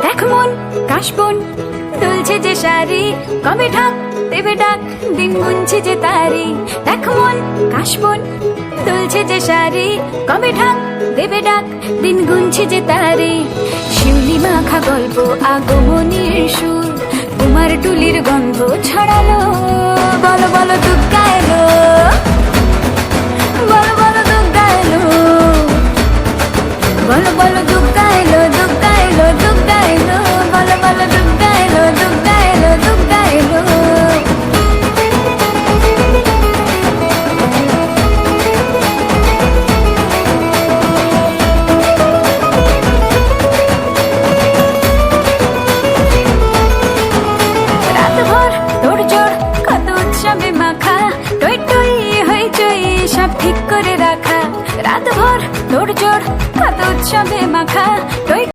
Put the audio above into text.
দেখ মন কাশবন দুলছে যে শাড়ি, কবে ঢাক দেবে ডাক, দিন গুনছে যে তারি। দেখ মন কাশবন দুলছে যে শাড়ি, কবে ঢাক দেবে ডাক, দিন গুনছে যে তারি। শিউলি মাখা গল্প আগমনীর সুর, তোমার টুলির গন্ধ ছড়ালো। বলো বলো দুগ্গা এলো, বলো বলো দুগ্গা এলো, বলো বলো দুগ্গা এলো, দুগ্গা এলো, দুগ্গা এলো, বলো বলো দুগ্গা এলো, দুগ্গা এলো, দুগ্গা এলো। রাতভর তোড়জোড় কত উৎসবে মাখা, টই টই হইচই সব ঠিক করে রাখা। রাতভর তোড়জোড় কত উৎসবে মাখা, টই